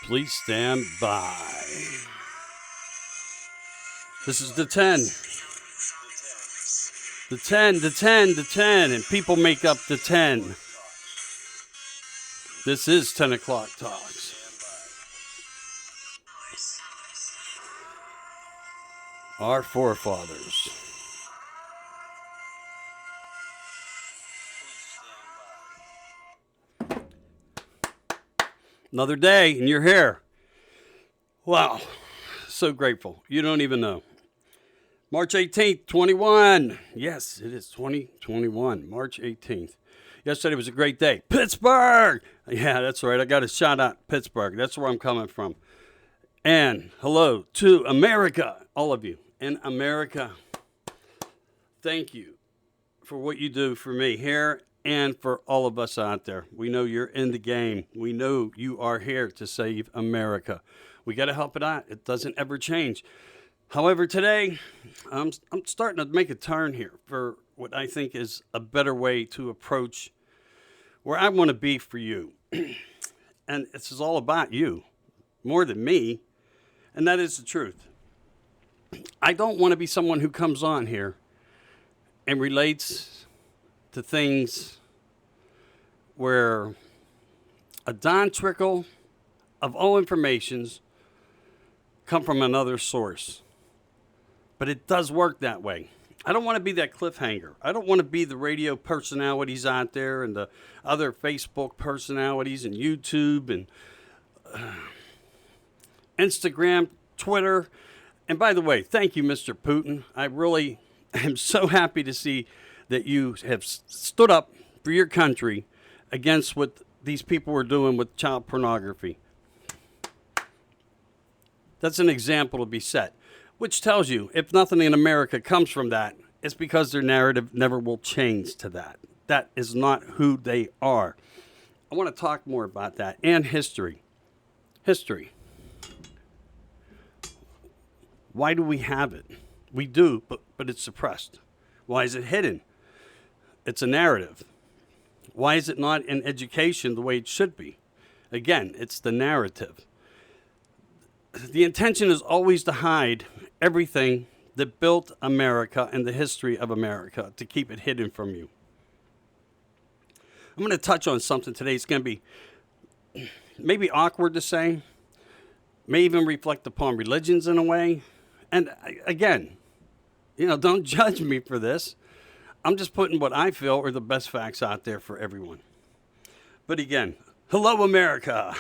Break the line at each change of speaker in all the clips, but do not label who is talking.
Please stand by. This is the 10. The 10, the 10, the 10, and people make up the 10. This is 10 o'clock talks. Our forefathers. Another day, and you're here. Wow, so grateful. You don't even know. March 18th, 21. Yes, it is 2021, March 18th. Yesterday was a great day. Pittsburgh! Yeah, that's right. I got to shout out Pittsburgh. That's where I'm coming from. And hello to America, all of you in America. Thank you for what you do for me here and for all of us out there. We know you're in the game. We know you are here to save America. We got to help it out. It doesn't ever change. However, today, I'm starting to make a turn here for what I think is a better way to approach where I want to be for you. And this is all about you, more than me, and that is the truth. I don't want to be someone who comes on here and relates to things where a Don trickle of all informations come from another source. But it does work that way. I don't want to be that cliffhanger. I don't want to be the radio personalities out there and the other Facebook personalities and YouTube and Instagram, Twitter. And by the way, thank you, Mr. Putin. I really am so happy to see that you have stood up for your country against what these people were doing with child pornography. That's an example to be set. Which tells you, if nothing in America comes from that, it's because their narrative never will change to that. That is not who they are. I want to talk more about that and history. History. Why do we have it? We do, but it's suppressed. Why is it hidden? It's a narrative. Why is it not in education the way it should be? Again, it's the narrative. The intention is always to hide everything that built America and the history of America, to keep it hidden from you. I'm going to touch on something today. It's going to be maybe awkward to say, may even reflect upon religions in a way. And again, don't judge me for this. I'm just putting what I feel are the best facts out there for everyone. But again, hello, America.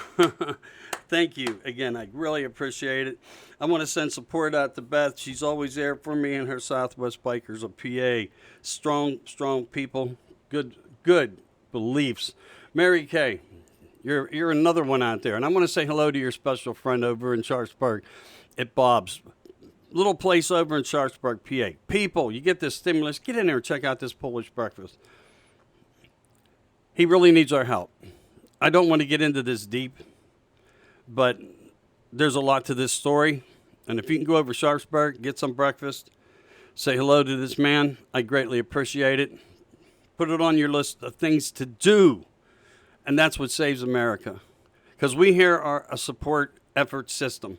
Thank you. Again, I really appreciate it. I want to send support out to Beth. She's always there for me and her Southwest Bikers of PA. Strong people. Good beliefs. Mary Kay, you're another one out there. And I want to say hello to your special friend over in Sharpsburg at Bob's. Little place over in Sharpsburg, PA. People, you get this stimulus. Get in there and check out this Polish breakfast. He really needs our help. I don't want to get into this deep, but there's a lot to this story. And if you can go over to Sharpsburg, get some breakfast, say hello to this man, I greatly appreciate it. Put it on your list of things to do. And that's what saves America. Because we here are a support effort system.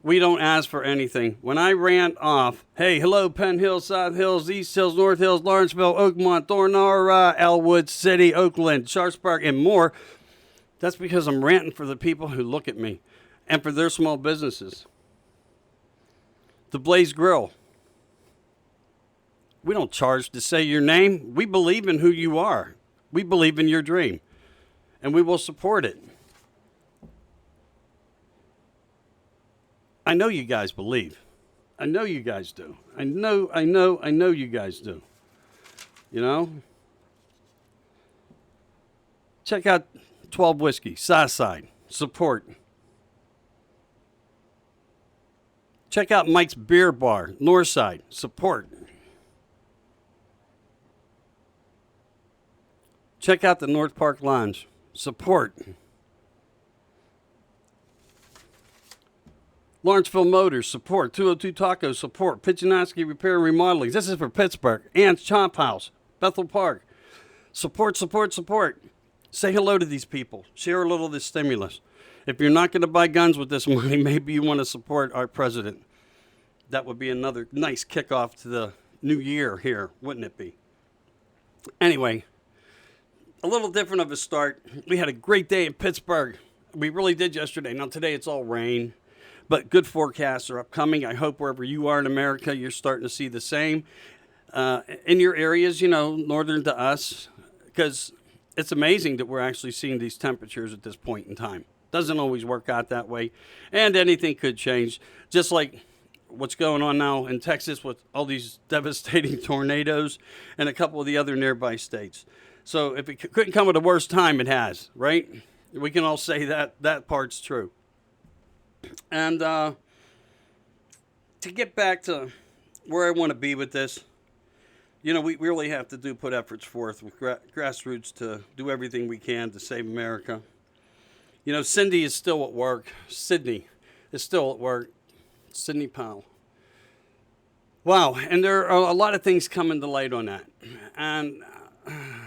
We don't ask for anything. When I ran off, hey, hello, Penn Hills, South Hills, East Hills, North Hills, Lawrenceville, Oakmont, Thornara, Elwood City, Oakland, Sharpsburg, and more, that's because I'm ranting for the people who look at me and for their small businesses. The Blaze Grill. We don't charge to say your name. We believe in who you are. We believe in your dream, and we will support it. I know you guys believe. I know you guys do. I know you guys do. Check out 12 Whiskey, Southside, support. Check out Mike's Beer Bar, Northside, support. Check out the North Park Lounge, support. Lawrenceville Motors, support. 202 Tacos, support. Pichinaski Repair and Remodeling. This is for Pittsburgh. Ann's Chop House, Bethel Park. Support. Say hello to these people. Share a little of this stimulus. If you're not going to buy guns with this money, maybe you want to support our president. That would be another nice kickoff to the new year here, wouldn't it be? Anyway, a little different of a start. We had a great day in Pittsburgh. We really did yesterday. Now today it's all rain, but good forecasts are upcoming. I hope wherever you are in America, you're starting to see the same. In your areas, northern to us, because it's amazing that we're actually seeing these temperatures at this point in time. Doesn't always work out that way, and anything could change. Just like what's going on now in Texas with all these devastating tornadoes and a couple of the other nearby states. So if it couldn't come at a worse time, it has, right? We can all say that part's true. And to get back to where I want to be with this, we really have to put efforts forth with grassroots to do everything we can to save America. Cindy is still at work. Sydney is still at work. Sidney Powell. Wow, and there are a lot of things coming to light on that. And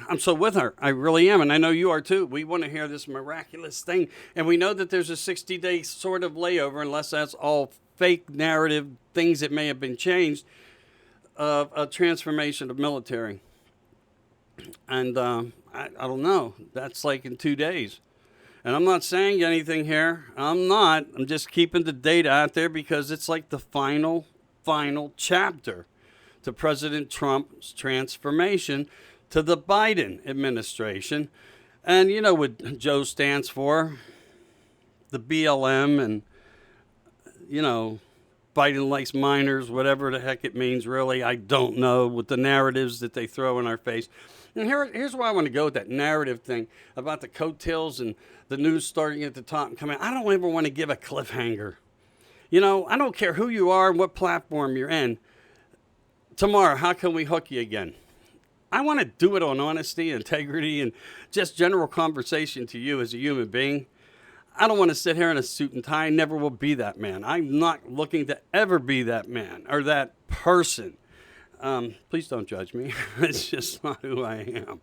I'm so with her. I really am, and I know you are too. We want to hear this miraculous thing. And we know that there's a 60-day sort of layover, unless that's all fake narrative things that may have been changed, of a transformation of military. And I don't know. That's like in 2 days. And I'm not saying anything here. I'm not. I'm just keeping the data out there because it's like the final chapter to President Trump's transformation to the Biden administration. And you know what Joe stands for, the BLM, and, Biden likes minors, whatever the heck it means, really. I don't know, with the narratives that they throw in our face. And here's where I want to go with that narrative thing about the coattails and the news starting at the top and coming. I don't ever want to give a cliffhanger. I don't care who you are and what platform you're in. Tomorrow, how can we hook you again? I want to do it on honesty, integrity, and just general conversation to you as a human being. I don't want to sit here in a suit and tie. I never will be that man. I'm not looking to ever be that man or that person. Please don't judge me. It's just not who I am.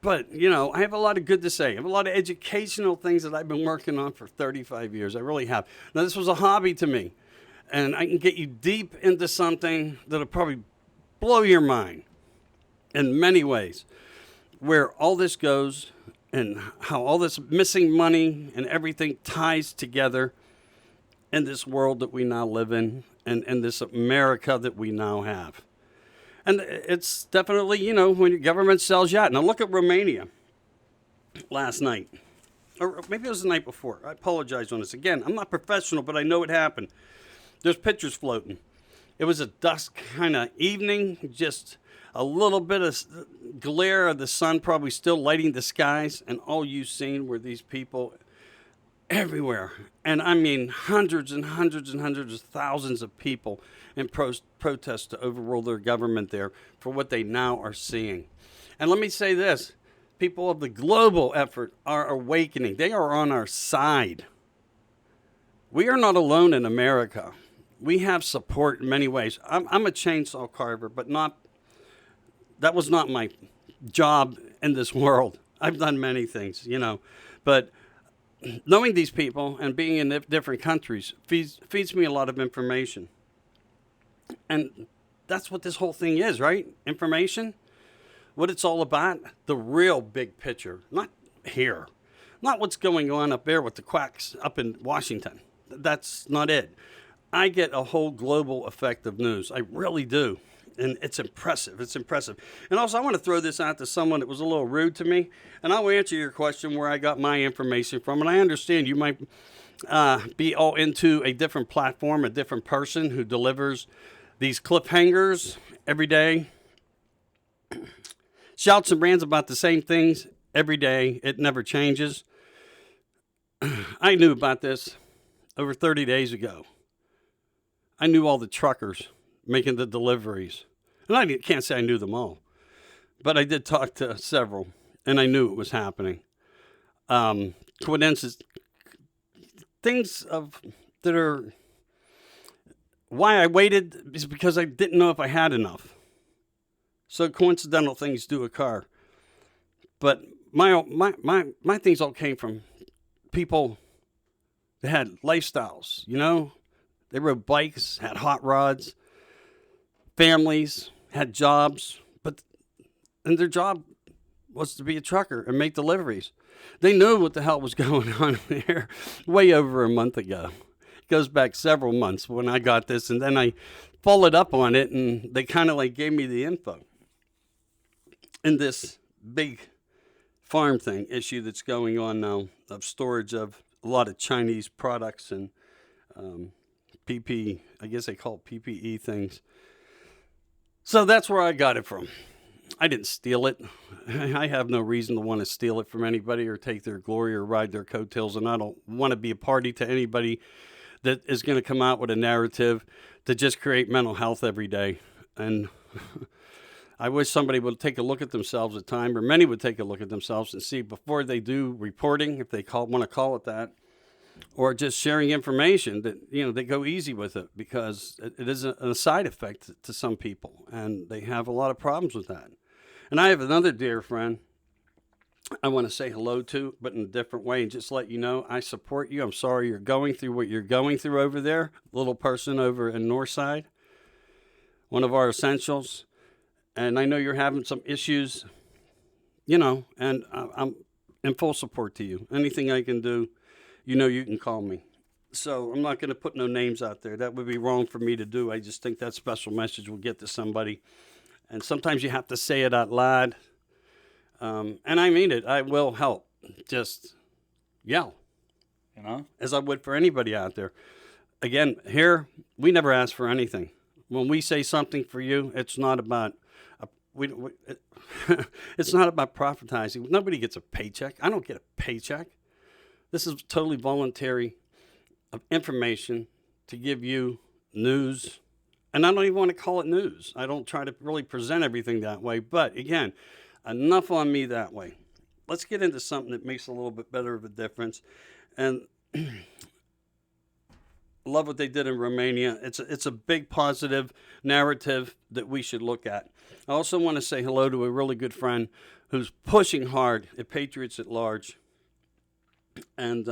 But, I have a lot of good to say. I have a lot of educational things that I've been working on for 35 years. I really have. Now, this was a hobby to me. And I can get you deep into something that'll probably blow your mind in many ways. Where all this goes and how all this missing money and everything ties together in this world that we now live in and in this America that we now have. And it's definitely, when your government sells you out. Now look at Romania last night. Or maybe it was the night before. I apologize on this. Again, I'm not professional, but I know it happened. There's pictures floating. It was a dusk kind of evening, just a little bit of glare of the sun probably still lighting the skies. And all you've seen were these people everywhere. And I mean hundreds and hundreds and hundreds of thousands of people in protest to overrule their government there for what they now are seeing. And let me say this, people of the global effort are awakening. They are on our side. We are not alone in America. We have support in many ways. I'm a chainsaw carver, but that was not my job in this world. I've done many things, but knowing these people and being in different countries feeds me a lot of information. And that's what this whole thing is, right? Information, what it's all about, the real big picture, not here, not what's going on up there with the quacks up in Washington. That's not it. I get a whole global effect of news. I really do. And it's impressive. It's impressive. And also, I want to throw this out to someone that was a little rude to me. And I'll answer your question where I got my information from. And I understand you might be all into a different platform, a different person who delivers these cliffhangers every day. Shouts and rants about the same things every day. It never changes. I knew about this over 30 days ago. I knew all the truckers making the deliveries. And I can't say I knew them all. But I did talk to several, and I knew it was happening. Coincidences, things that are... Why I waited is because I didn't know if I had enough. So coincidental things do occur. But my things all came from people They had lifestyles, you know? They rode bikes, had hot rods, families, had jobs, and their job was to be a trucker and make deliveries. They knew what the hell was going on there way over a month ago. It goes back several months when I got this, and then I followed up on it, and they kind of like gave me the info in this big farm thing issue that's going on now of storage of a lot of Chinese products and PP, I guess they call it PPE things. So that's where I got it from. I didn't steal it. I have no reason to want to steal it from anybody or take their glory or ride their coattails, and I don't want to be a party to anybody that is going to come out with a narrative to just create mental health every day. And I wish somebody would take a look at themselves at time, or many would take a look at themselves and see before they do reporting, if they want to call it that, or just sharing information that, they go easy with it, because it is a side effect to some people, and they have a lot of problems with that. And I have another dear friend I want to say hello to, but in a different way, and just let you know I support you. I'm sorry you're going through what you're going through over there, little person over in Northside, one of our essentials. And I know you're having some issues, and I'm in full support to you. Anything I can do, you can call me. So I'm not going to put no names out there. That would be wrong for me to do. I just think that special message will get to somebody. And sometimes you have to say it out loud. And I mean it. I will help. Just yell, as I would for anybody out there. Again, here, we never ask for anything. When we say something for you, it's not about it's not about profitizing. Nobody gets a paycheck. I don't get a paycheck. This is totally voluntary information to give you news. And I don't even want to call it news. I don't try to really present everything that way. But again, enough on me that way. Let's get into something that makes a little bit better of a difference. And love what they did in Romania. It's a big positive narrative that we should look at. I also want to say hello to a really good friend who's pushing hard at Patriots at Large. And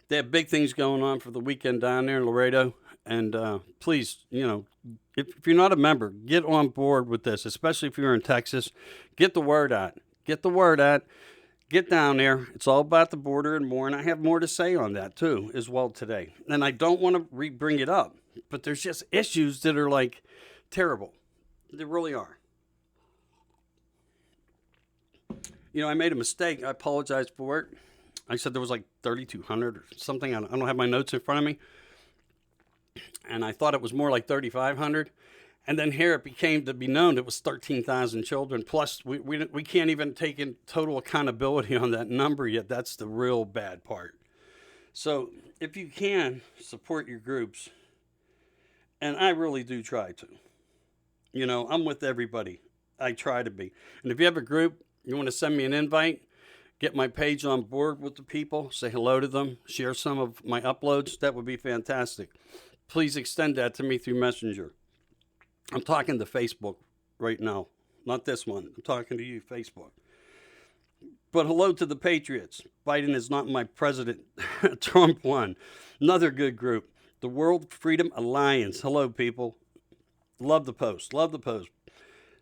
they have big things going on for the weekend down there in Laredo. And please, if you're not a member, get on board with this, especially if you're in Texas. Get the word out. Get the word out. Get down there. It's all about the border and more. And I have more to say on that, too, as well today. And I don't want to bring it up, but there's just issues that are, like, terrible. They really are. I made a mistake. I apologize for it. I said there was like 3,200 or something. I don't have my notes in front of me. And I thought it was more like 3,500. And then here it became to be known it was 13,000 children. Plus, we can't even take in total accountability on that number yet. That's the real bad part. So if you can, support your groups. And I really do try to. I'm with everybody. I try to be. And if you have a group, you want to send me an invite, get my page on board with the people, say hello to them, share some of my uploads, that would be fantastic. Please extend that to me through Messenger. I'm talking to Facebook right now, not this one. I'm talking to you, Facebook. But hello to the Patriots. Biden is not my president. Trump won. Another good group. The World Freedom Alliance. Hello, people. Love the post. Love the post.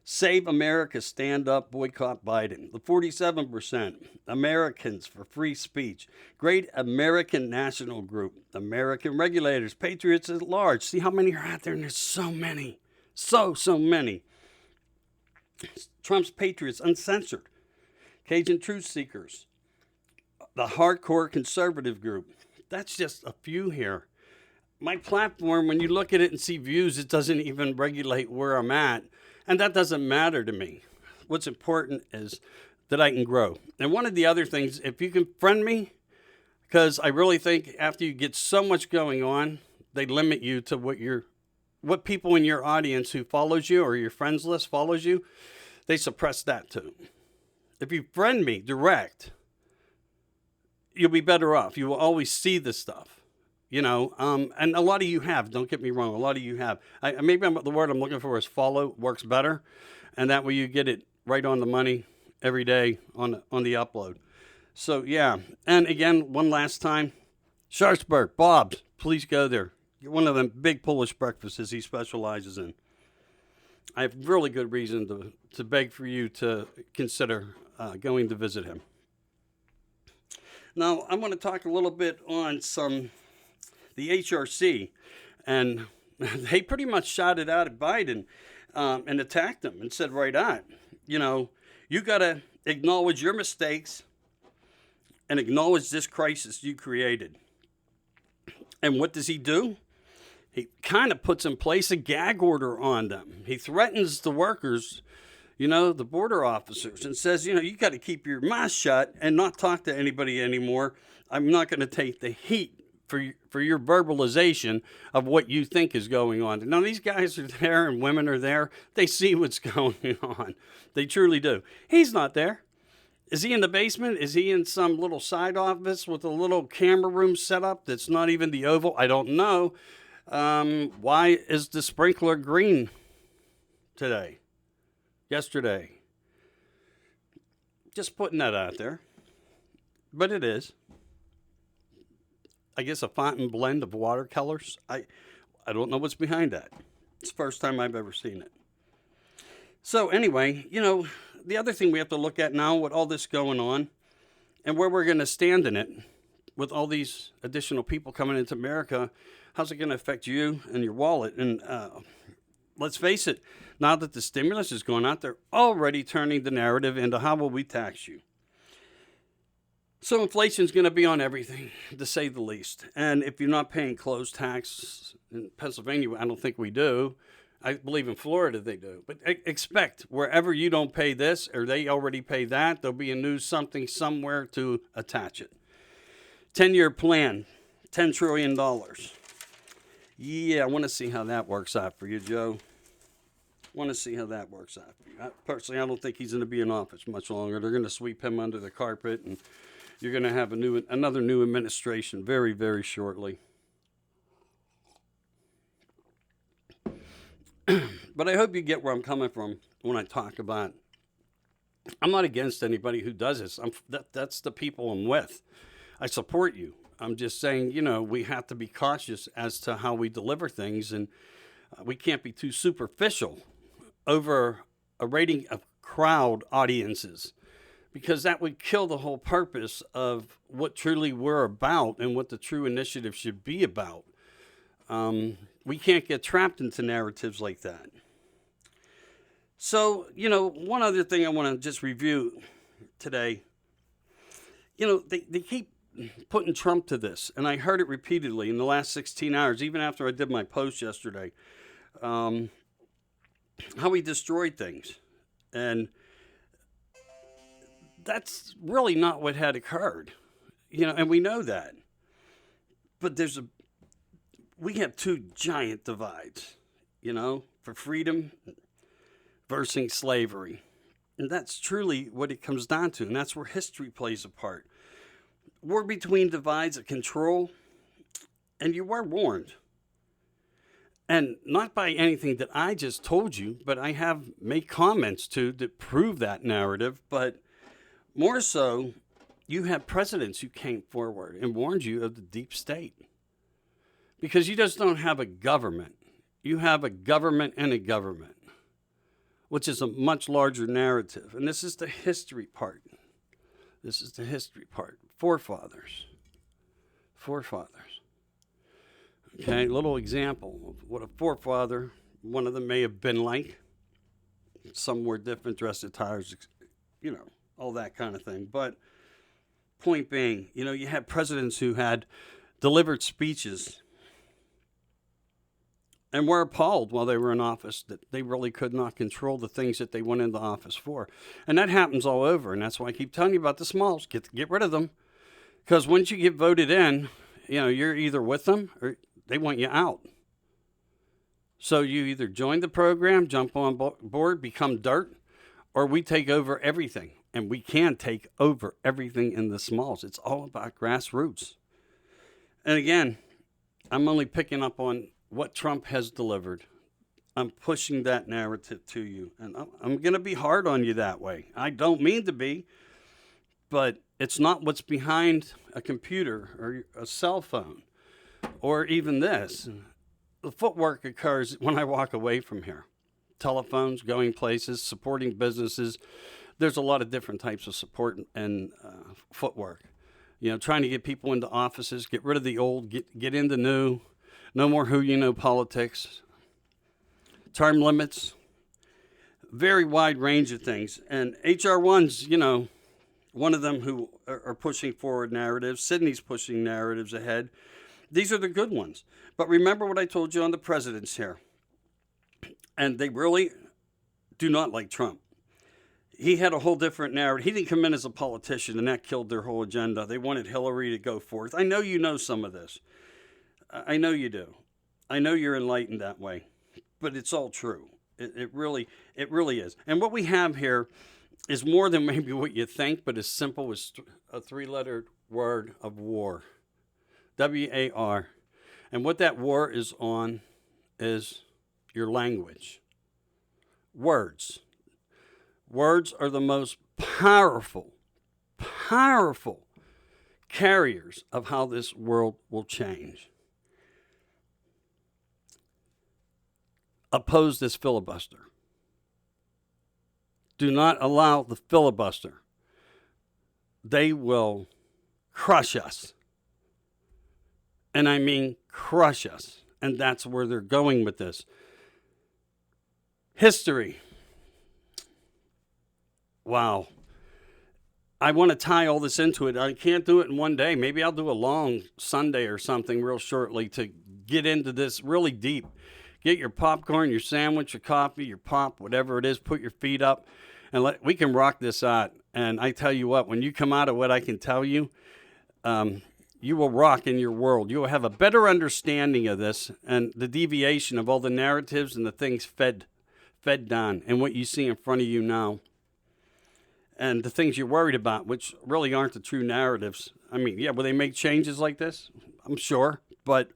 Save America, stand up, boycott Biden. The 47%, Americans for free speech. Great American National Group, American Regulators, Patriots at Large. See how many are out there? And there's so many. So many. Trump's Patriots Uncensored. Cajun Truth Seekers. The Hardcore Conservative Group. That's just a few here. My platform, when you look at it and see views, it doesn't even regulate where I'm at. And that doesn't matter to me. What's important is that I can grow. And one of the other things, if you can friend me, because I really think after you get so much going on, they limit you to what people in your audience who follows you or your friends list follows you, they suppress that too. If you friend me direct, you'll be better off. You will always see this stuff. And a lot of you have, don't get me wrong, a lot of you have. The word I'm looking for is follow, works better. And that way you get it right on the money every day on the upload. So, yeah. And again, one last time, Sharpsburg, Bob's, please go there. You're one of them big Polish breakfasts he specializes in. I have really good reason to beg for you to consider going to visit him. Now, I'm going to talk a little bit on the HRC, and they pretty much shot it out at Biden and attacked him and said right on, you got to acknowledge your mistakes and acknowledge this crisis you created. And what does he do? He kind of puts in place a gag order on them. He threatens the workers, the border officers, and says, you got to keep your mouth shut and not talk to anybody anymore. I'm not going to take the heat for your verbalization of what you think is going on. Now, these guys are there and women are there. They see what's going on. They truly do. He's not there. Is he in the basement? Is he in some little side office with a little camera room set up that's not even the Oval? I don't know. Why is the sprinkler green today? Yesterday? Just putting that out there. But it is. I guess a fountain blend of watercolors. I don't know what's behind that. It's the first time I've ever seen it. So anyway, the other thing we have to look at now with all this going on and where we're going to stand in it with all these additional people coming into America, how's it going to affect you and your wallet? And let's face it, now that the stimulus is going out, they're already turning the narrative into how will we tax you? So inflation is going to be on everything, to say the least. And if you're not paying closed tax in Pennsylvania, I don't think we do. I believe in Florida they do. But expect wherever you don't pay this or they already pay that, there'll be a new something somewhere to attach it. 10-year plan, $10 trillion. Yeah, I want to see how that works out for you, Joe. Want to see how that works out for you. Personally, I don't think he's going to be in office much longer. They're going to sweep him under the carpet, and you're going to have another new administration very, very shortly. But I hope you get where I'm coming from when I talk about, I'm not against anybody who does this. That's the people I'm with. I support you. I'm just saying, we have to be cautious as to how we deliver things, and we can't be too superficial over a rating of crowd audiences, because that would kill the whole purpose of what truly we're about and what the true initiative should be about. We can't get trapped into narratives like that. So, one other thing I want to just review today, they keep putting Trump to this, and I heard it repeatedly in the last 16 hours, even after I did my post yesterday, how he destroyed things. And that's really not what had occurred, and we know that. But we have two giant divides, for freedom versus slavery. And that's truly what it comes down to, and that's where history plays a part. We're between divides of control, and you were warned. And not by anything that I just told you, but I have made comments that prove that narrative, but more so, you have presidents who came forward and warned you of the deep state. Because you just don't have a government. You have a government and a government, which is a much larger narrative. And this is the history part. Forefathers. Okay, little example of what a forefather, one of them may have been like. Some were different, dress attires, all that kind of thing. But point being, you had presidents who had delivered speeches and were appalled while they were in office that they really could not control the things that they went into office for. And that happens all over, and that's why I keep telling you about the smalls. Get rid of them. Because once you get voted in, you're either with them or they want you out. So you either join the program, jump on board, become dirt, or we take over everything. And we can take over everything in the smalls. It's all about grassroots. And again, I'm only picking up on what Trump has delivered. I'm pushing that narrative to you. And I'm going to be hard on you that way. I don't mean to be, but it's not what's behind a computer or a cell phone or even this. The footwork occurs when I walk away from here. Telephones, going places, supporting businesses. There's a lot of different types of support and footwork. Trying to get people into offices, get rid of the old, get into new. No more who you know politics. Term limits. Very wide range of things. And HR1's, one of them who are pushing forward narratives. Sydney's pushing narratives ahead. These are the good ones. But remember what I told you on the presidents here. And they really do not like Trump. He had a whole different narrative. He didn't come in as a politician, and that killed their whole agenda. They wanted Hillary to go forth. I know you know some of this. I know you do. I know you're enlightened that way. But it's all true. It really is. And what we have here is more than maybe what you think, but as simple as a three-lettered word of war. W-A-R. And what that war is on is your language. Words. Words are the most powerful carriers of how this world will change. Oppose this filibuster. Do not allow the filibuster. They will crush us. And I mean crush us. And that's where they're going with this. History. Wow. I want to tie all this into it. I can't do it in one day. Maybe I'll do a long Sunday or something real shortly to get into this really deep. Get your popcorn, your sandwich, your coffee, your pop, whatever it is. Put your feet up, and we can rock this out. And I tell you what, when you come out of what I can tell you, you will rock in your world. You will have a better understanding of this and the deviation of all the narratives and the things fed down and what you see in front of you now. And the things you're worried about, which really aren't the true narratives. I mean, yeah, will they make changes like this? I'm sure, but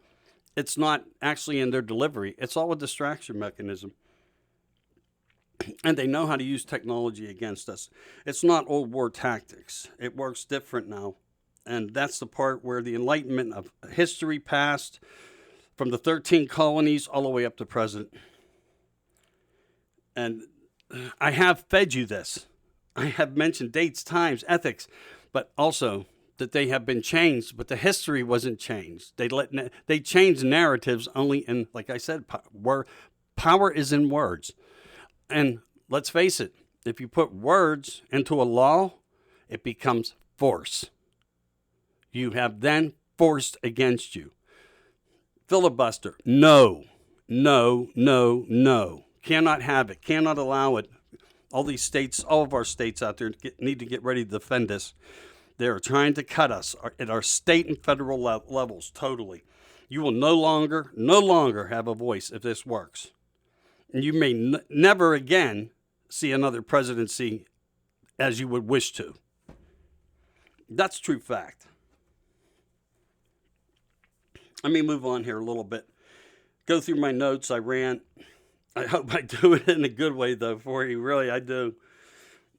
it's not actually in their delivery. It's all a distraction mechanism. And they know how to use technology against us. It's not old war tactics. It works different now. And that's the part where the enlightenment of history passed from the 13 colonies all the way up to present. And I have fed you this. I have mentioned dates, times, ethics, but also that they have been changed, but the history wasn't changed. They changed narratives only in, like I said, where power is in words. And let's face it, if you put words into a law, it becomes force. You have then forced against you. Filibuster, no. Cannot have it, cannot allow it. All these states, all of our states out there need to get ready to defend us. They're trying to cut us at our state and federal levels totally. You will no longer have a voice if this works. And you may never again see another presidency as you would wish to. That's true fact. Let me move on here a little bit. Go through my notes. I ran. I hope I do it in a good way, though, for you. Really, I do.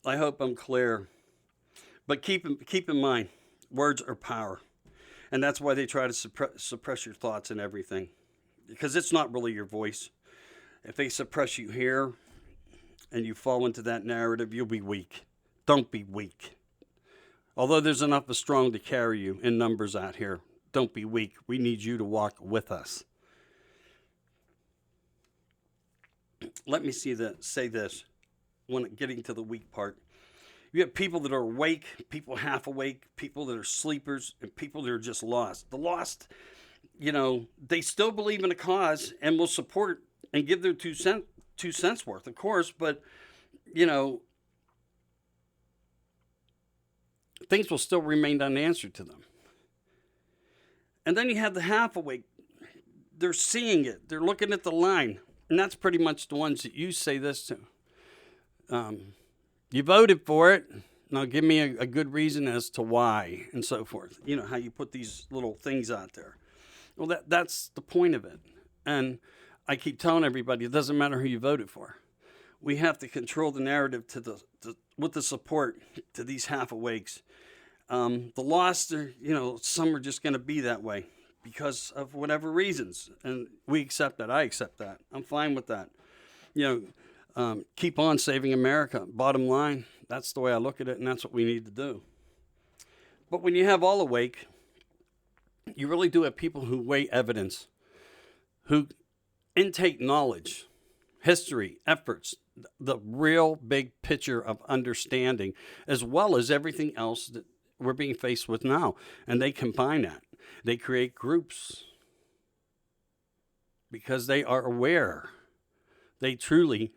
I hope I'm clear. But keep in mind, words are power. And that's why they try to suppress your thoughts and everything. Because it's not really your voice. If they suppress you here and you fall into that narrative, you'll be weak. Don't be weak. Although there's enough of strong to carry you in numbers out here, don't be weak. We need you to walk with us. Let me say this when getting to the weak part. You have people that are awake, people half awake, people that are sleepers, and people that are just lost. The lost, they still believe in a cause and will support and give their 2 cents worth, of course, but, things will still remain unanswered to them. And then you have the half awake. They're seeing it. They're looking at the line. And that's pretty much the ones that you say this to. You voted for it. Now give me a good reason as to why and so forth. You know, how you put these little things out there. Well, that's the point of it. And I keep telling everybody, it doesn't matter who you voted for. We have to control the narrative with the support to these half awakes The lost are, some are just going to be that way because of whatever reasons. And we accept that. I accept that. I'm fine with that. Keep on saving America. Bottom line, that's the way I look at it, and that's what we need to do. But when you have all awake, you really do have people who weigh evidence, who intake knowledge, history, efforts, the real big picture of understanding, as well as everything else that we're being faced with now. And they combine that. They create groups because they are aware. They truly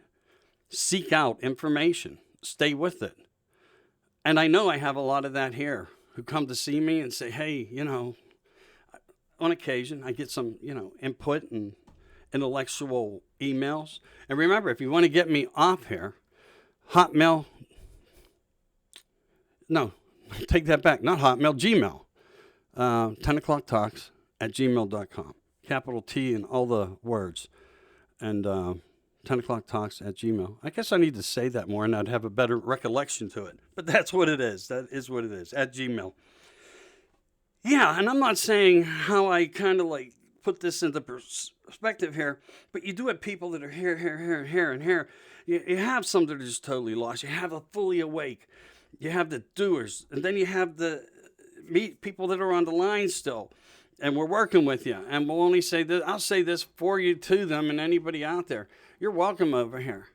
seek out information, stay with it. And I know I have a lot of that here who come to see me and say, hey, on occasion I get some, input and intellectual emails. And remember, if you want to get me off here, Hotmail, no, take that back, not Hotmail, Gmail, 10o'clocktalks at gmail.com, capital T in all the words, and 10o'clocktalks at gmail. I guess I need to say that more and I'd have a better recollection to it, but that's what it is. That is what it is, at Gmail. Yeah, and I'm not saying how I kind of like put this into perspective here, but you do have people that are here, and here. You have some that are just totally lost. You have a fully awake. You have the doers, and then you have the people that are on the line still, and we're working with you. And we'll only say that I'll say this for you to them and anybody out there. You're welcome over here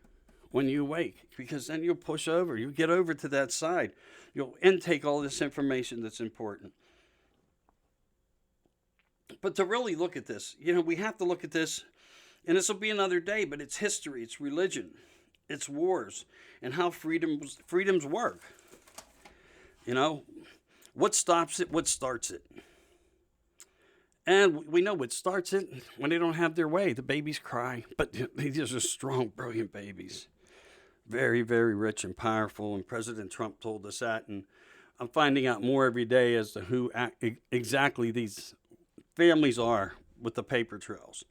when you awake, because then you'll push over. You get over to that side. You'll intake all this information that's important. But to really look at this, we have to look at this, and this will be another day, but it's history, it's religion, it's wars, and how freedoms work. What stops it, what starts it. And we know what starts it when they don't have their way. The babies cry, but these are strong, brilliant babies. Very, very rich and powerful, and President Trump told us that, and I'm finding out more every day as to who exactly these families are with the paper trails.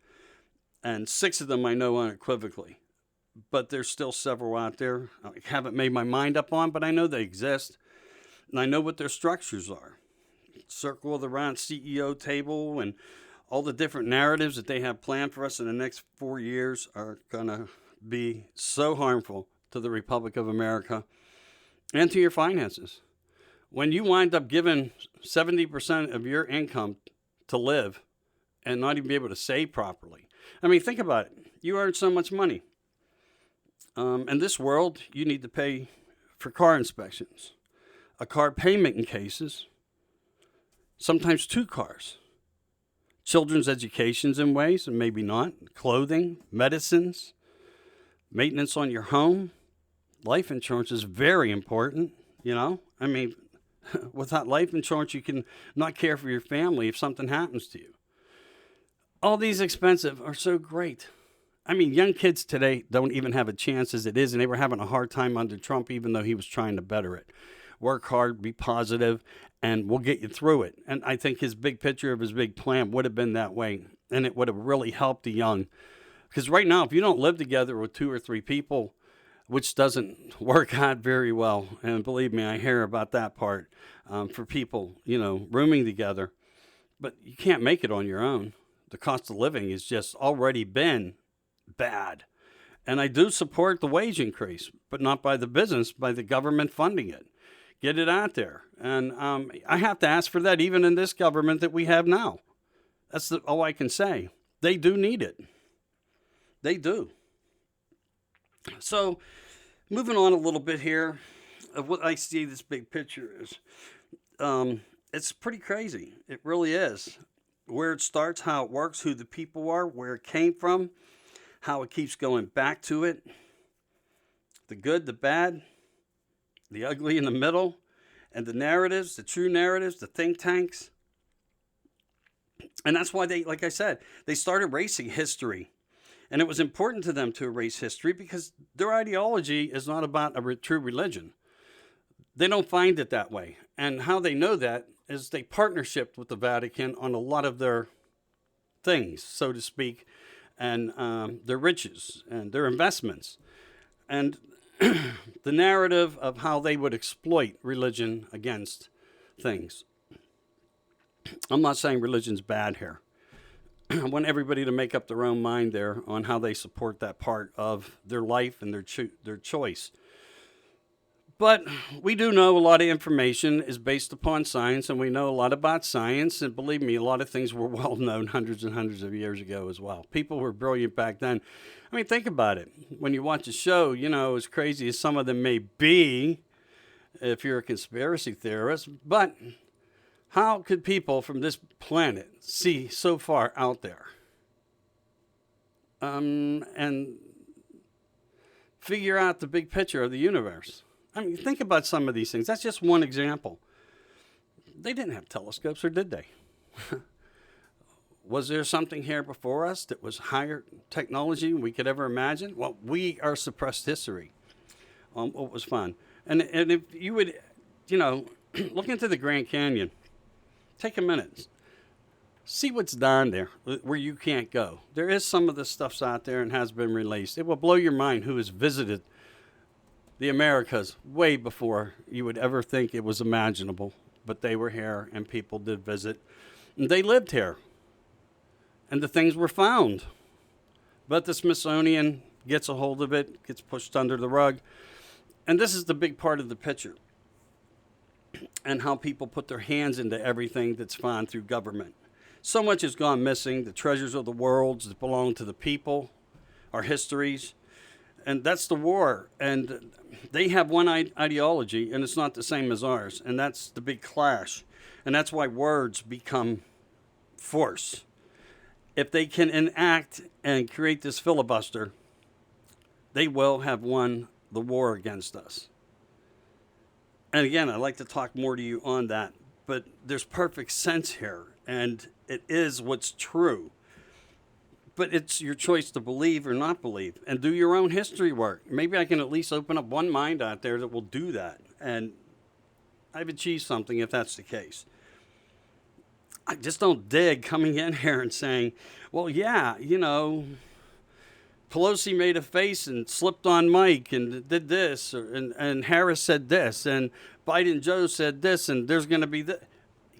And 6 of them I know unequivocally. But there's still several out there I haven't made my mind up on, but I know they exist. And I know what their structures are. Circle of the round CEO table and all the different narratives that they have planned for us in the next 4 years are going to be so harmful to the Republic of America and to your finances. When you wind up giving 70% of your income to live and not even be able to save properly. I mean, think about it. You earn so much money. In this world, you need to pay for car inspections, a car payment in cases, sometimes 2 cars, children's educations in ways and maybe not, clothing, medicines, maintenance on your home. Life insurance is very important, I mean, without life insurance, you can not care for your family if something happens to you. All these expenses are so great. I mean, young kids today don't even have a chance as it is, and they were having a hard time under Trump, even though he was trying to better it. Work hard, be positive, and we'll get you through it. And I think his big picture of his big plan would have been that way, and it would have really helped the young. Because right now, if you don't live together with 2 or 3 people, which doesn't work out very well, and believe me, I hear about that part for people, rooming together. But you can't make it on your own. The cost of living has just already been bad. And I do support the wage increase, but not by the business, by the government funding it. Get it out there. And I have to ask for that even in this government that we have now. That's all I can say. They do need it. They do. So, moving on a little bit here, of what I see this big picture is, it's pretty crazy. It really is. Where it starts, how it works, who the people are, where it came from, how it keeps going back to it, the good, the bad, the ugly in the middle, and the narratives, the true narratives, the think tanks. And that's why they, like I said, they started erasing history. And it was important to them to erase history because their ideology is not about a true religion. They don't find it that way. And how they know that is they partnership with the Vatican on a lot of their things, so to speak, and their riches and their investments. And the narrative of how they would exploit religion against things. I'm not saying religion's bad here. I want everybody to make up their own mind there on how they support that part of their life and their choice. But we do know a lot of information is based upon science, and we know a lot about science. And believe me, a lot of things were well known hundreds and hundreds of years ago as well. People were brilliant back then. I mean, think about it. When you watch a show, as crazy as some of them may be, if you're a conspiracy theorist, but how could people from this planet see so far out there? And figure out the big picture of the universe. I mean, think about some of these things. That's just one example. They didn't have telescopes, or did they? Was there something here before us that was higher technology than we could ever imagine? Well, we are suppressed history. What was fun. And if you would, look into the Grand Canyon. Take a minute. See what's down there where you can't go. There is some of the stuff's out there and has been released. It will blow your mind who has visited the Americas way before you would ever think it was imaginable. But they were here, and people did visit. And they lived here. And the things were found. But the Smithsonian gets a hold of it, gets pushed under the rug. And this is the big part of the picture. And how people put their hands into everything that's found through government. So much has gone missing. The treasures of the world that belong to the people, our histories. And that's the war. And they have one ideology, and it's not the same as ours. And that's the big clash. And that's why words become force. If they can enact and create this filibuster, they will have won the war against us. And again, I'd like to talk more to you on that. But there's perfect sense here. And it is what's true. But it's your choice to believe or not believe, and do your own history work. Maybe I can at least open up one mind out there that will do that. And I've achieved something if that's the case. I just don't dig coming in here and saying, well, yeah, Pelosi made a face and slipped on Mike and did this, and Harris said this, and Biden Joe said this, and there's going to be this.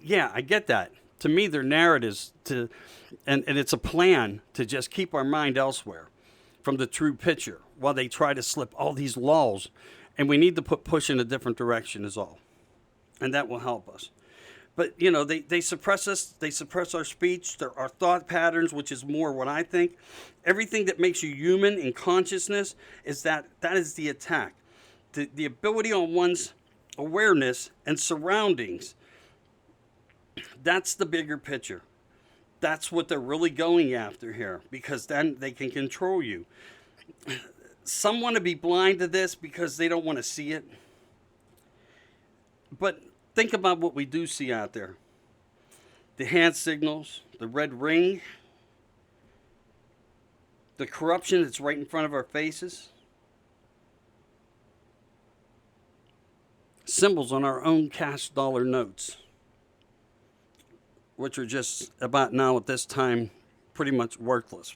Yeah, I get that. To me, they're narratives and it's a plan to just keep our mind elsewhere from the true picture while they try to slip all these laws. And we need to push in a different direction is all. And that will help us. But, they suppress us. They suppress our speech, our thought patterns, which is more what I think. Everything that makes you human in consciousness is that is the attack. The ability on one's awareness and surroundings. That's the bigger picture. That's what they're really going after here, because then they can control you. Some want to be blind to this because they don't want to see it. But think about what we do see out there. The hand signals, the red ring, the corruption that's right in front of our faces. Symbols on our own cash dollar notes, which are just about now at this time pretty much worthless.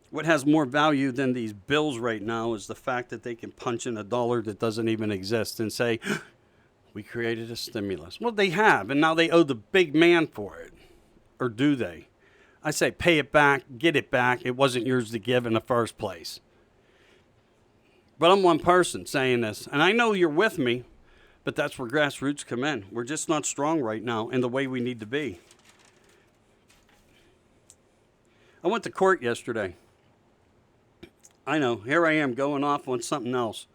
What has more value than these bills right now is the fact that they can punch in a dollar that doesn't even exist and say, we created a stimulus. Well, they have, and now they owe the big man for it. Or do they? I say pay it back, get it back. It wasn't yours to give in the first place. But I'm one person saying this, and I know you're with me, but that's where grassroots come in. We're just not strong right now in the way we need to be. I went to court yesterday. I know, here I am going off on something else.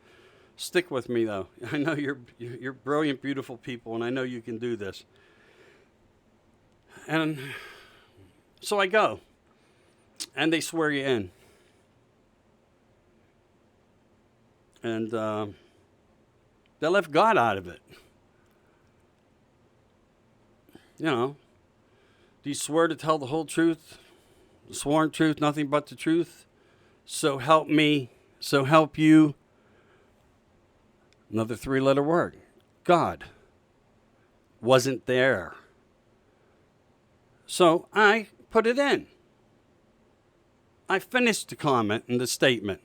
Stick with me, though. I know you're brilliant, beautiful people, and I know you can do this. And so I go, and they swear you in. And they left God out of it. Do you swear to tell the whole truth, the sworn truth, nothing but the truth? So help me, so help you. Another 3-letter word. God wasn't there. So I put it in. I finished the comment and the statement.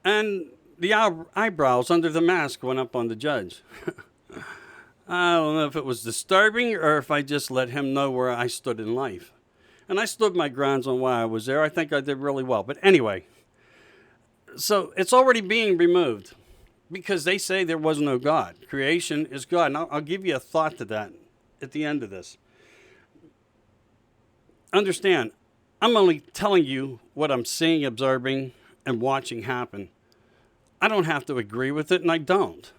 And the eyebrows under the mask went up on the judge. I don't know if it was disturbing or if I just let him know where I stood in life. And I stood my grounds on why I was there. I think I did really well. But anyway, so it's already being removed because they say there was no God. Creation is God. And I'll give you a thought to that at the end of this. Understand, I'm only telling you what I'm seeing, observing, and watching happen. I don't have to agree with it, and I don't.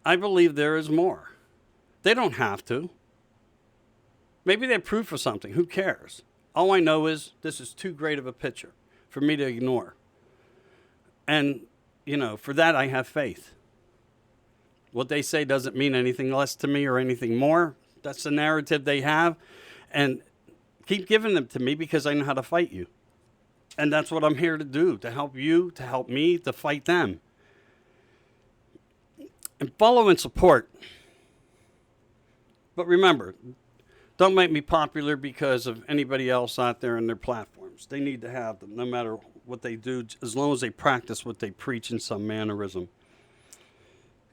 I believe there is more. They don't have to. Maybe they're proof of something. Who cares? All I know is this is too great of a picture for me to ignore. And, for that I have faith. What they say doesn't mean anything less to me or anything more. That's the narrative they have. And keep giving them to me because I know how to fight you. And that's what I'm here to do, to help you, to help me, to fight them. And follow and support. But remember, don't make me popular because of anybody else out there and their platforms. They need to have them no matter what they do, as long as they practice what they preach in some mannerism.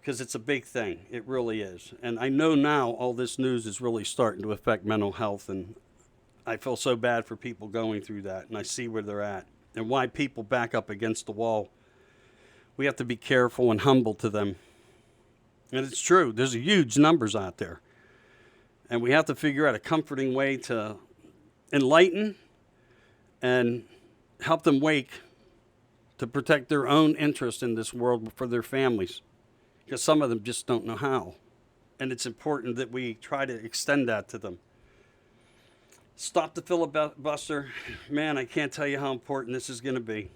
Because it's a big thing. It really is. And I know now all this news is really starting to affect mental health, and I feel so bad for people going through that, and I see where they're at and why people back up against the wall. We have to be careful and humble to them. And it's true. There's huge numbers out there. And we have to figure out a comforting way to enlighten and help them wake to protect their own interest in this world for their families. Because some of them just don't know how. And it's important that we try to extend that to them. Stop the filibuster. Man, I can't tell you how important this is going to be.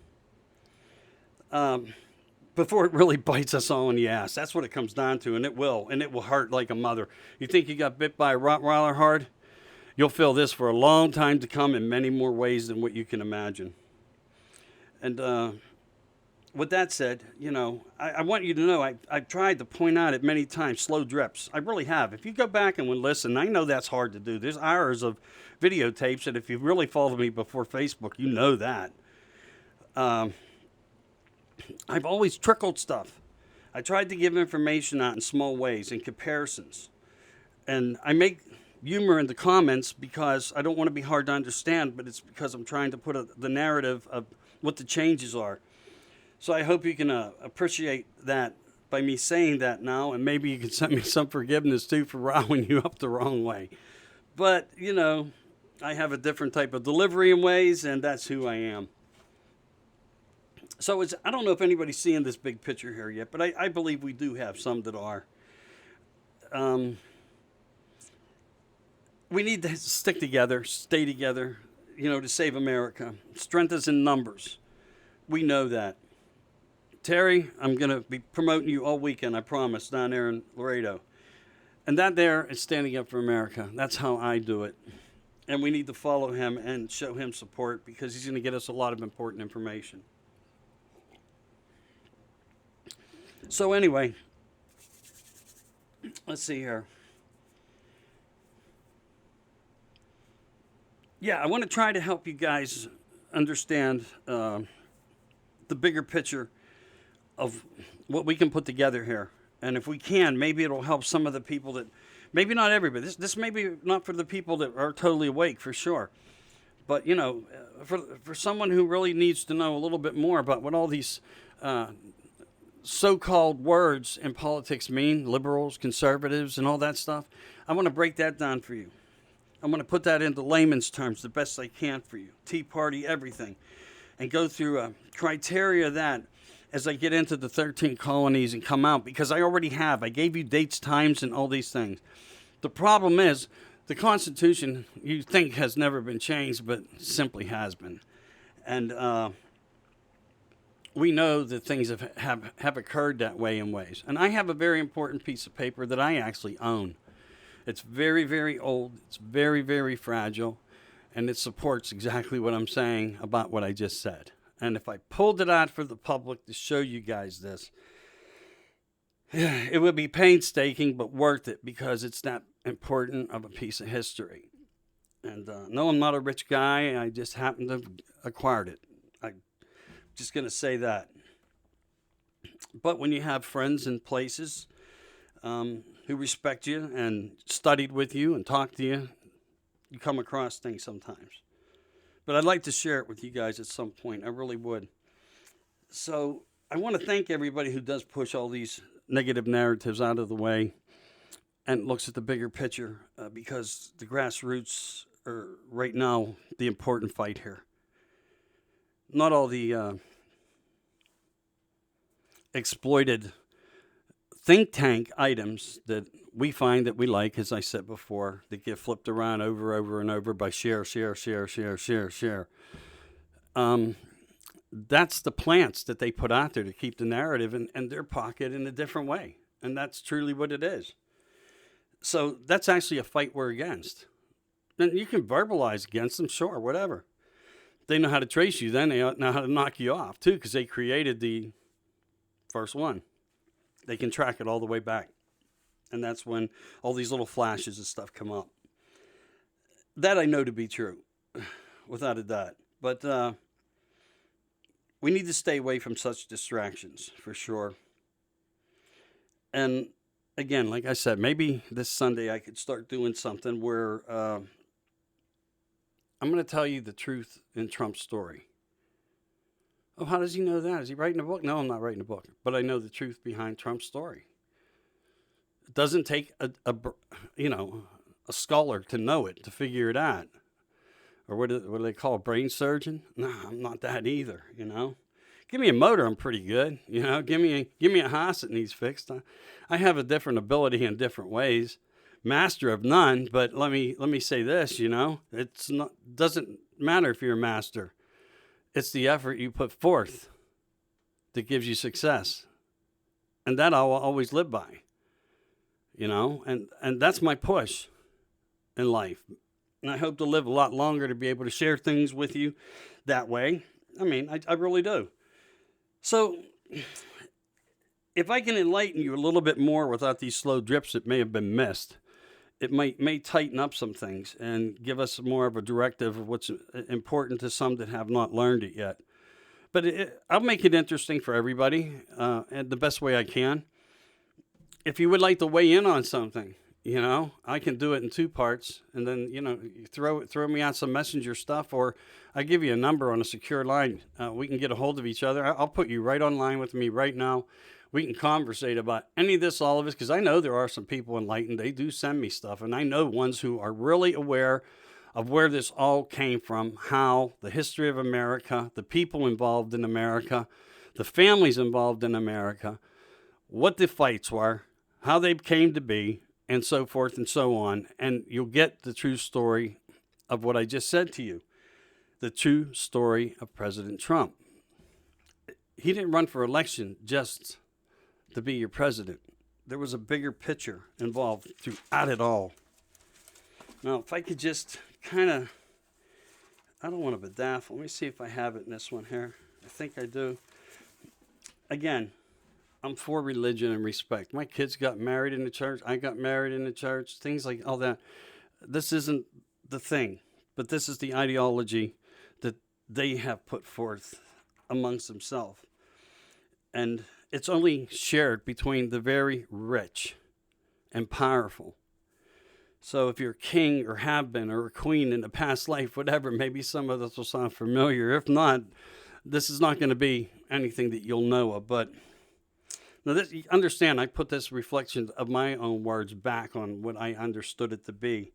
Before it really bites us all in the ass. That's what it comes down to, and it will. And it will hurt like a mother. You think you got bit by a Rottweiler hard? You'll feel this for a long time to come in many more ways than what you can imagine. And with that said, I want you to know I've tried to point out it many times, slow drips. I really have. If you go back and listen, I know that's hard to do. There's hours of videotapes, and if you really followed me before Facebook, you know that. I've always trickled stuff. I tried to give information out in small ways, in comparisons. And I make humor in the comments because I don't want to be hard to understand, but it's because I'm trying to put the narrative of what the changes are. So I hope you can appreciate that by me saying that now, and maybe you can send me some forgiveness too for riling you up the wrong way. But, I have a different type of delivery in ways, and that's who I am. So I don't know if anybody's seeing this big picture here yet, but I believe we do have some that are. We need to stick together, stay together, to save America. Strength is in numbers. We know that. Terry, I'm going to be promoting you all weekend, I promise, down there in Laredo. And that there is standing up for America. That's how I do it. And we need to follow him and show him support because he's going to get us a lot of important information. So anyway, let's see here. Yeah, I want to try to help you guys understand the bigger picture of what we can put together here. And if we can, maybe it'll help some of the people that, maybe not everybody. This may be not for the people that are totally awake, for sure. But, for someone who really needs to know a little bit more about what all these so-called words in politics mean, liberals, conservatives, and all that stuff, I want to break that down for you. I'm going to put that into layman's terms the best I can for you. Tea Party, everything. And go through a criteria that as I get into the 13 colonies and come out, because I already have. I gave you dates, times, and all these things. The problem is the Constitution, you think, has never been changed, but simply has been. And we know that things have occurred that way in ways. And I have a very important piece of paper that I actually own. It's very, very old. It's very, very fragile. And it supports exactly what I'm saying about what I just said. And if I pulled it out for the public to show you guys this, it would be painstaking but worth it because it's that important of a piece of history. And no, I'm not a rich guy. I just happen to have acquired it. I'm just going to say that. But when you have friends in places who respect you and studied with you and talked to you, you come across things sometimes. But I'd like to share it with you guys at some point. I really would. So I want to thank everybody who does push all these negative narratives out of the way and looks at the bigger picture, because the grassroots are right now the important fight here. Not all the exploited think tank items that we find that we like, as I said before, that get flipped around over and over by share. That's the plants that they put out there to keep the narrative in their pocket in a different way. And that's truly what it is. So that's actually a fight we're against. And you can verbalize against them, sure, whatever. They know how to trace you, then they know how to knock you off, too, because they created the first one. They can track it all the way back. And that's when all these little flashes of stuff come up. That I know to be true, without a doubt. But we need to stay away from such distractions, for sure. And again, like I said, maybe this Sunday I could start doing something where I'm going to tell you the truth in Trump's story. Oh, how does he know that? Is he writing a book? No, I'm not writing a book. But I know the truth behind Trump's story. It doesn't take a scholar to know it, to figure it out. Or what do they call a brain surgeon? No, I'm not that either, Give me a motor, I'm pretty good. Give me a house that needs fixed. I have a different ability in different ways. Master of none, but let me say this, it's not doesn't matter if you're a master. It's the effort you put forth that gives you success. And that I'll always live by. And that's my push in life. And I hope to live a lot longer to be able to share things with you that way. I mean, I really do. So if I can enlighten you a little bit more without these slow drips that may have been missed, it may tighten up some things and give us more of a directive of what's important to some that have not learned it yet. But I'll make it interesting for everybody, and the best way I can. If you would like to weigh in on something, I can do it in two parts, and then, you throw me out some messenger stuff, or I give you a number on a secure line. We can get a hold of each other. I'll put you right online with me right now. We can conversate about any of this, all of this, because I know there are some people enlightened. They do send me stuff, and I know ones who are really aware of where this all came from, how the history of America, the people involved in America, the families involved in America, what the fights were, how they came to be, and so forth and so on. And you'll get the true story of what I just said to you, the true story of President Trump. He didn't run for election just to be your president. There was a bigger picture involved throughout it all. Now, if I could just kind of, I don't want to bedazzle. Let me see if I have it in this one here. I think I do. Again, I'm for religion and respect. My kids got married in the church. I got married in the church. Things like all that. This isn't the thing, but this is the ideology that they have put forth amongst themselves. And it's only shared between the very rich and powerful. So if you're a king or have been or a queen in the past life, whatever, maybe some of this will sound familiar. If not, this is not going to be anything that you'll know of. But now, understand, I put this reflection of my own words back on what I understood it to be.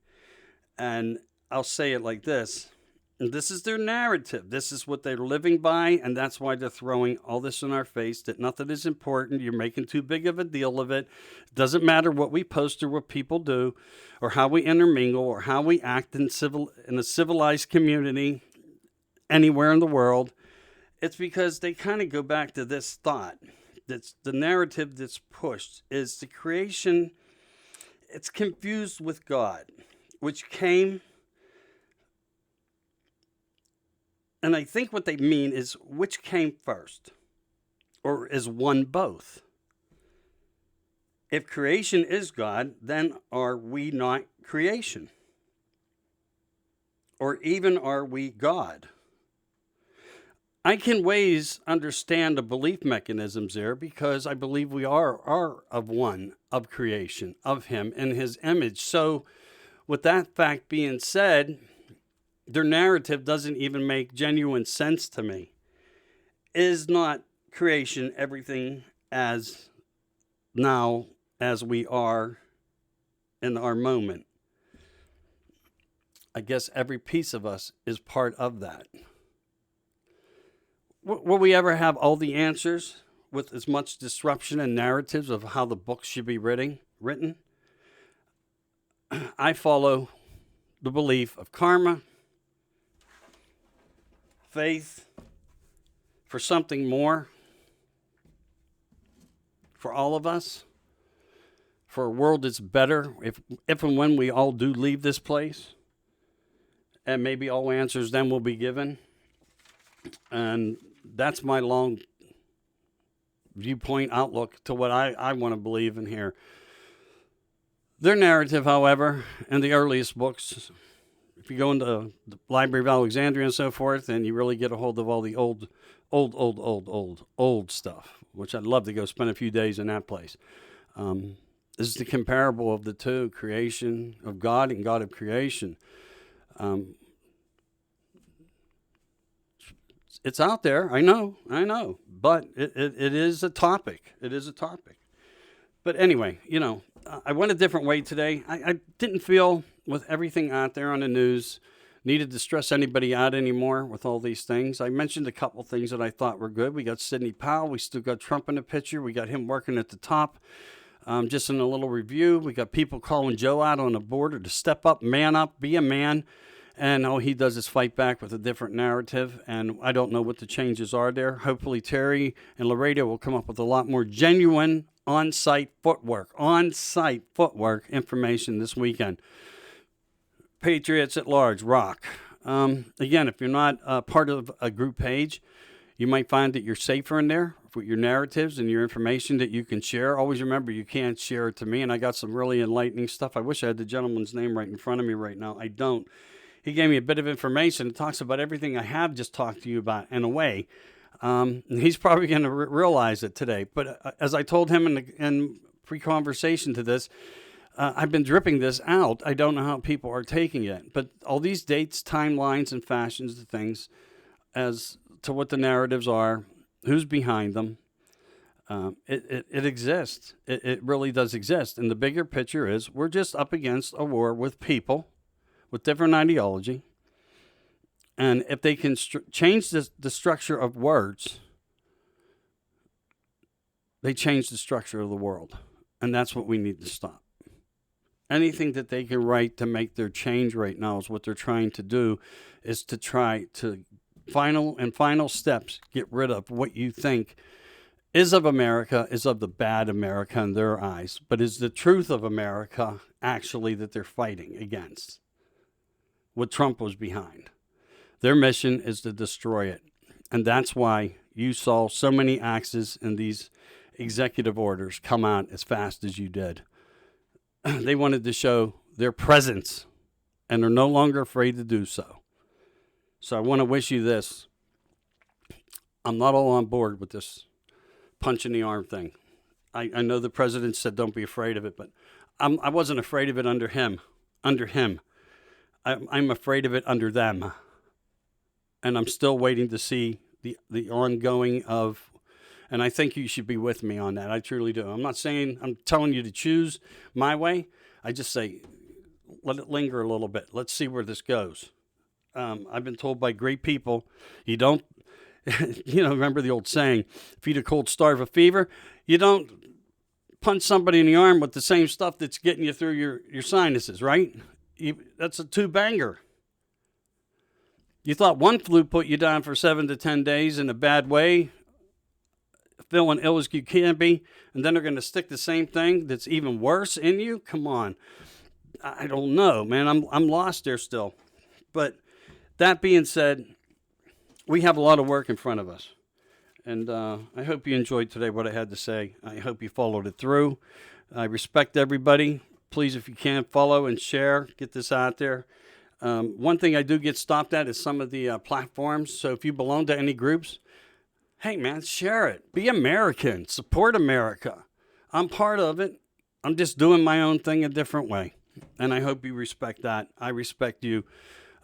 And I'll say it like this. This is their narrative. This is what they're living by, and that's why they're throwing all this in our face, that nothing is important. You're making too big of a deal of it. It doesn't matter what we post or what people do or how we intermingle or how we act in a civilized community anywhere in the world. It's because they kind of go back to this thought. That's the narrative that's pushed is the creation. It's confused with God, which came. And I think what they mean is which came first, or is one both? If creation is God, then are we not creation? Or even are we God? I can ways understand the belief mechanisms there because I believe we are of one, of creation, of Him in His image. So, with that fact being said, their narrative doesn't even make genuine sense to me. Is not creation everything as now as we are in our moment? I guess every piece of us is part of that. Will we ever have all the answers with as much disruption and narratives of how the book should be written? I follow the belief of karma, faith for something more for all of us, for a world that's better if and when we all do leave this place, and maybe all answers then will be given. And that's my long viewpoint outlook to what I want to believe in here. Their narrative, however, in the earliest books, if you go into the Library of Alexandria and so forth, and you really get a hold of all the old stuff, which I'd love to go spend a few days in that place. This is the comparable of the two, creation of God and God of creation. It's out there, I know, but it is a topic. It is a topic. But anyway, I went a different way today. I didn't feel, with everything out there on the news, needed to stress anybody out anymore with all these things. I mentioned a couple things that I thought were good. We got Sidney Powell. We still got Trump in the picture. We got him working at the top. Just in a little review, we got people calling Joe out on the border to step up, man up, be a man. And all he does is fight back with a different narrative. And I don't know what the changes are there. Hopefully Terry and Laredo will come up with a lot more genuine on-site footwork information this weekend. Patriots at large, rock. Again, if you're not part of a group page, you might find that you're safer in there with your narratives and your information that you can share. Always remember, you can't share it to me. And I got some really enlightening stuff. I wish I had the gentleman's name right in front of me right now. I don't. He gave me a bit of information. It talks about everything I have just talked to you about in a way. He's probably going to realize it today. But as I told him in pre-conversation to this, I've been dripping this out. I don't know how people are taking it. But all these dates, timelines, and fashions of things as to what the narratives are, who's behind them, it exists. It really does exist. And the bigger picture is we're just up against a war with people with different ideology. And if they can change the structure of words, they change the structure of the world. And that's what we need to stop. Anything that they can write to make their change right now is what they're trying to do, is to try to final steps get rid of what you think is of America, is of the bad America in their eyes, but is the truth of America actually that they're fighting against. What Trump was behind. Their mission is to destroy it. And that's why you saw so many axes in these executive orders come out as fast as you did. They wanted to show their presence, and they're no longer afraid to do so. So I want to wish you this. I'm not all on board with this punch in the arm thing. I know the president said don't be afraid of it, but I wasn't afraid of it under him. I'm afraid of it under them. And I'm still waiting to see the ongoing of, and I think you should be with me on that. I truly do. I'm not saying I'm telling you to choose my way. I just say, let it linger a little bit. Let's see where this goes. I've been told by great people, you don't, remember the old saying, feed a cold, starve a fever. You don't punch somebody in the arm with the same stuff that's getting you through your sinuses, right? That's a two-banger. You thought one flu put you down for 7 to 10 days in a bad way, feeling ill as you can be, and then they're going to stick the same thing that's even worse in you? Come on. I don't know, man. I'm lost there still. But that being said, we have a lot of work in front of us. And I hope you enjoyed today what I had to say. I hope you followed it through. I respect everybody. Please, if you can, follow and share. Get this out there. One thing I do get stopped at is some of the platforms. So if you belong to any groups, hey, man, share it. Be American. Support America. I'm part of it. I'm just doing my own thing a different way. And I hope you respect that. I respect you.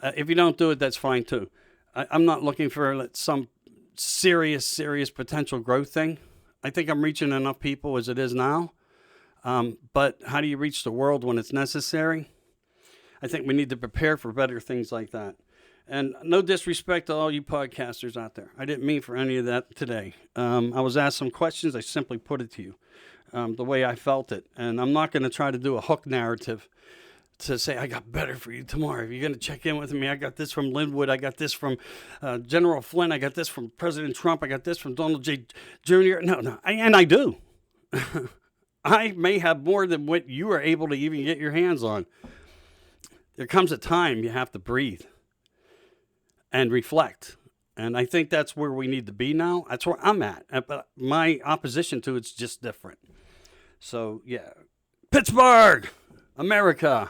If you don't do it, that's fine too. I'm not looking for some serious potential growth thing. I think I'm reaching enough people as it is now. But how do you reach the world when it's necessary? I think we need to prepare for better things like that. And no disrespect to all you podcasters out there. I didn't mean for any of that today. I was asked some questions. I simply put it to you the way I felt it. And I'm not going to try to do a hook narrative to say, I got better for you tomorrow. If you're going to check in with me, I got this from Linwood. I got this from General Flynn. I got this from President Trump. I got this from Donald J. Jr. No. And I do. I may have more than what you are able to even get your hands on. There comes a time you have to breathe and reflect. And I think that's where we need to be now. That's where I'm at. But my opposition to it's just different. So, yeah. Pittsburgh, America.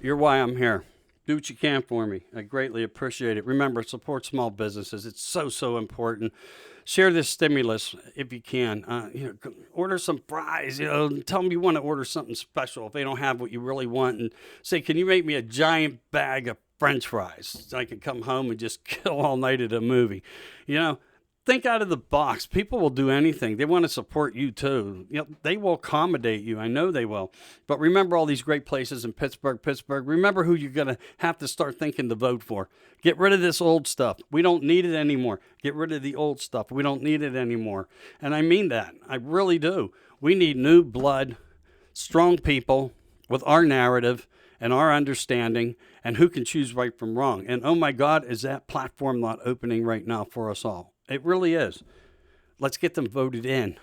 You're why I'm here. Do what you can for me. I greatly appreciate it. Remember, support small businesses. It's so important. Share this stimulus if you can. Order some fries. Tell them you want to order something special if they don't have what you really want, and say, "Can you make me a giant bag of French fries so I can come home and just kill all night at a movie?" Think out of the box. People will do anything. They want to support you too. They will accommodate you. I know they will. But remember all these great places in Pittsburgh. Remember who you're going to have to start thinking to vote for. Get rid of this old stuff. We don't need it anymore. Get rid of the old stuff. We don't need it anymore. And I mean that. I really do. We need new blood, strong people with our narrative and our understanding and who can choose right from wrong. And oh my God, is that platform not opening right now for us all? It really is. Let's get them voted in.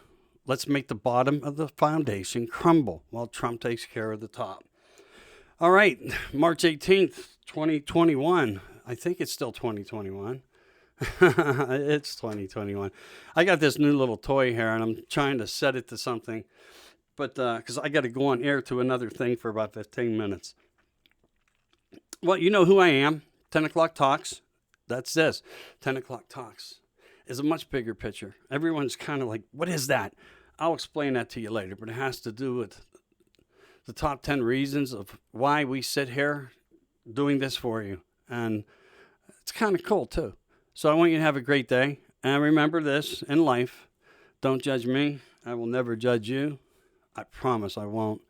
Let's make the bottom of the foundation crumble while Trump takes care of the top. All right, March 18th, 2021. I think it's still 2021. It's 2021. I got this new little toy here, and I'm trying to set it to something. But because I got to go on air to another thing for about 15 minutes. Well, you know who I am. 10 O'Clock Talks. That's this. 10 O'Clock Talks is a much bigger picture. Everyone's kind of like, what is that? I'll explain that to you later, but it has to do with the top 10 reasons of why we sit here doing this for you. And it's kind of cool, too. So I want you to have a great day. And remember this in life. Don't judge me. I will never judge you. I promise I won't.